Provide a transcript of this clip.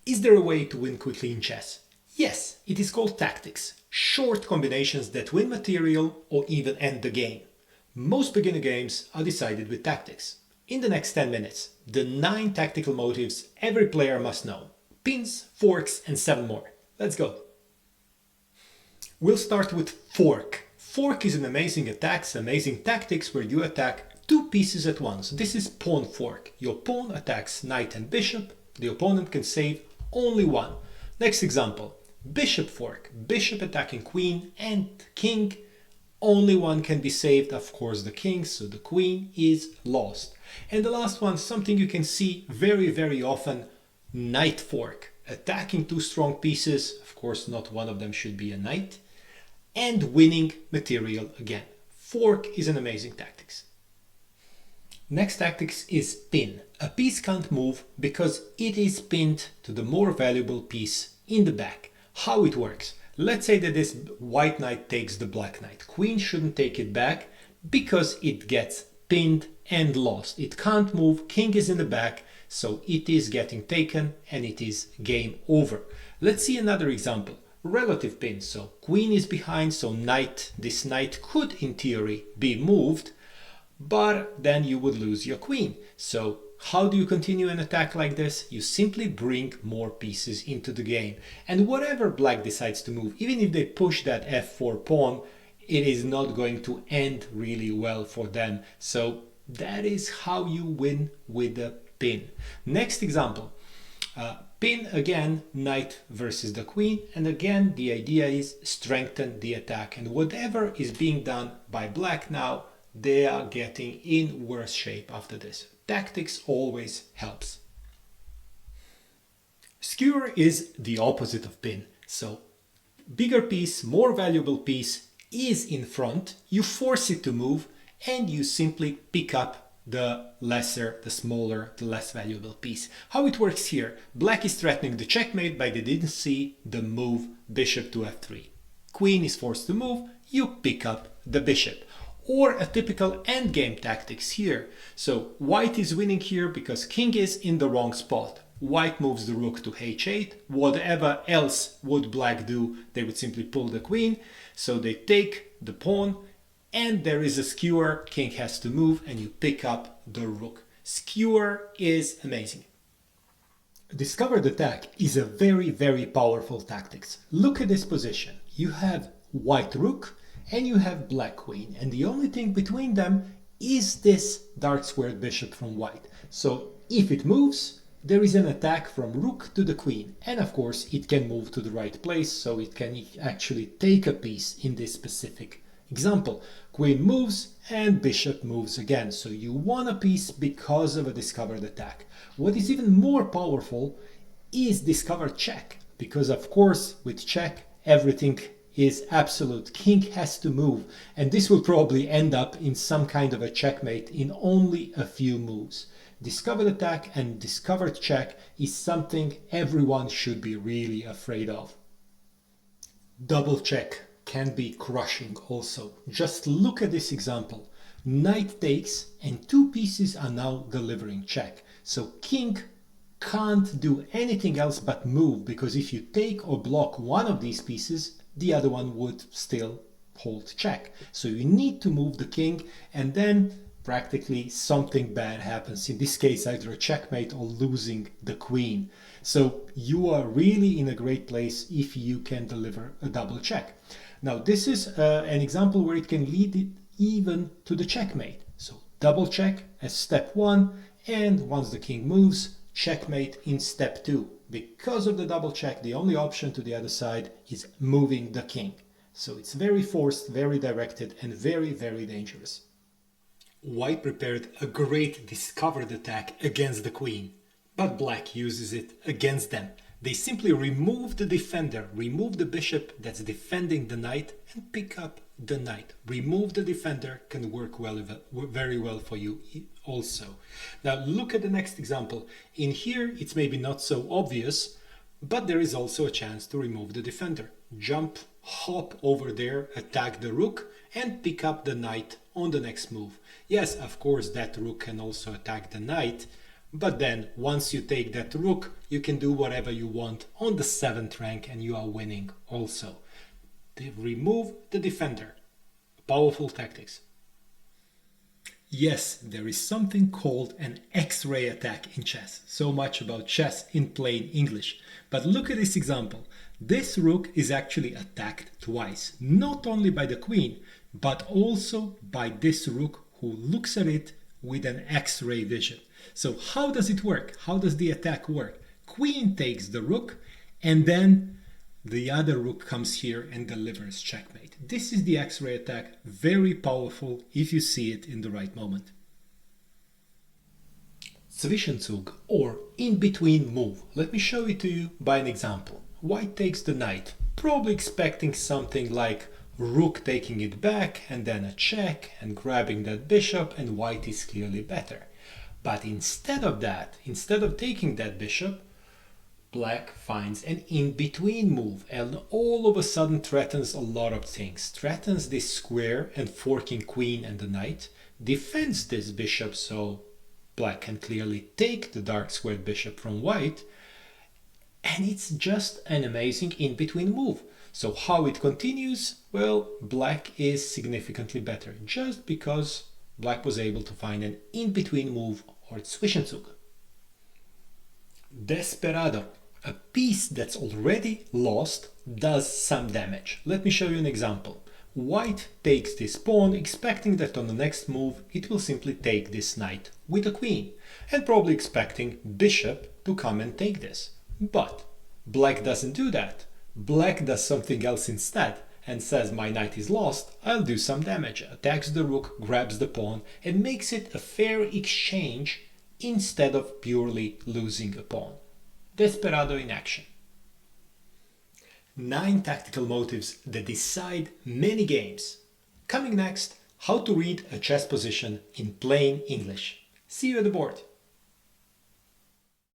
Is there a way to win quickly in chess? Yes, it is called tactics, short combinations that win material or even end the game. Most beginner games are decided with tactics. In the next 10 minutes, the 9 tactical motives every player must know. Pins, forks and 7 more. Let's go! We'll start with fork. Fork is an amazing attacks, amazing tactics where you attack 2 pieces at once. This is pawn fork. Your pawn attacks knight and bishop. The opponent can save only one. Next example, bishop fork. Bishop attacking queen and king. Only one can be saved, of course the king, so the queen is lost. And the last one, something you can see very often, knight fork. Attacking 2 strong pieces, of course not one of them should be a knight, and winning material again. Fork is an amazing tactics. Next tactics is pin. A piece can't move because it is pinned to the more valuable piece in the back. How it works? Let's say that this white knight takes the black knight. Queen shouldn't take it back because it gets pinned and lost. It can't move, king is in the back, so it is getting taken and it is game over. Let's see another example. Relative pin. So queen is behind, so this knight could in theory be moved, but then you would lose your queen. So how do you continue an attack like this? You simply bring more pieces into the game. And whatever black decides to move, even if they push that f4 pawn, it is not going to end really well for them. So that is how you win with the pin. Next example. Pin again, knight versus the queen, and again the idea is strengthen the attack, and whatever is being done by black now, they are getting in worse shape after this. Tactics always helps. Skewer is the opposite of pin, so bigger piece, more valuable piece is in front, you force it to move and you simply pick up the lesser, the smaller, the less valuable piece. How it works here, black is threatening the checkmate, but they didn't see the move bishop to f3. Queen is forced to move, you pick up the bishop. Or a typical endgame tactics here. So white is winning here because king is in the wrong spot. White moves the rook to h8. Whatever else would black do, they would simply pull the queen. So they take the pawn, and there is a skewer, king has to move, and you pick up the rook. Skewer is amazing. Discovered attack is a very powerful tactics. Look at this position. You have white rook and you have black queen, and the only thing between them is this dark squared bishop from white. So if it moves, there is an attack from rook to the queen, and of course it can move to the right place, so it can actually take a piece in this specific example. Queen moves and bishop moves again, so you won a piece because of a discovered attack. What is even more powerful is discovered check, because of course with check everything is absolute. King has to move, and this will probably end up in some kind of a checkmate in only a few moves. Discovered attack and discovered check is something everyone should be really afraid of. Double check can be crushing also. Just look at this example. Knight takes and 2 pieces are now delivering check. So king can't do anything else but move, because if you take or block one of these pieces, the other one would still hold check. So you need to move the king, and then practically something bad happens. In this case, either a checkmate or losing the queen. So you are really in a great place if you can deliver a double check. Now this is an example where it can lead it even to the checkmate. So double check as step 1, and once the king moves, checkmate in step 2. Because of the double check, the only option to the other side is moving the king. So it's very forced, very directed, and very dangerous. White prepared a great discovered attack against the queen, but black uses it against them. They simply remove the defender, remove the bishop that's defending the knight, and pick up the knight. Remove the defender can work very well for you also. Now look at the next example. In here it's maybe not so obvious, but there is also a chance to remove the defender. Jump, hop over there, attack the rook, and pick up the knight on the next move. Yes, of course that rook can also attack the knight, But then once you take that rook, you can do whatever you want on the 7th rank and you are winning also. They remove the defender. Powerful tactics. Yes, there is something called an X-ray attack in chess. So much about chess in plain English. But look at this example. This rook is actually attacked twice, not only by the queen, but also by this rook who looks at it with an X-ray vision. So how does it work? How does the attack work? Queen takes the rook and then the other rook comes here and delivers checkmate. This is the X-ray attack, very powerful if you see it in the right moment. Zwischenzug or in-between move. Let me show it to you by an example. White takes the knight, probably expecting something like rook taking it back and then a check and grabbing that bishop, and white is clearly better. But instead of that, instead of taking that bishop, black finds an in-between move and all of a sudden threatens a lot of things. Threatens this square and forking queen and the knight, defends this bishop so black can clearly take the dark squared bishop from white, and it's just an amazing in-between move. So how it continues? Well, black is significantly better just because black was able to find an in-between move or Zwischenzug. Desperado. A piece that's already lost does some damage. Let me show you an example. White takes this pawn, expecting that on the next move it will simply take this knight with a queen, and probably expecting bishop to come and take this. But black doesn't do that. Black does something else instead and says my knight is lost, I'll do some damage, attacks the rook, grabs the pawn, and makes it a fair exchange instead of purely losing a pawn. Desperado in action. 9 tactical motives that decide many games. Coming next, how to read a chess position in plain English. See you at the board.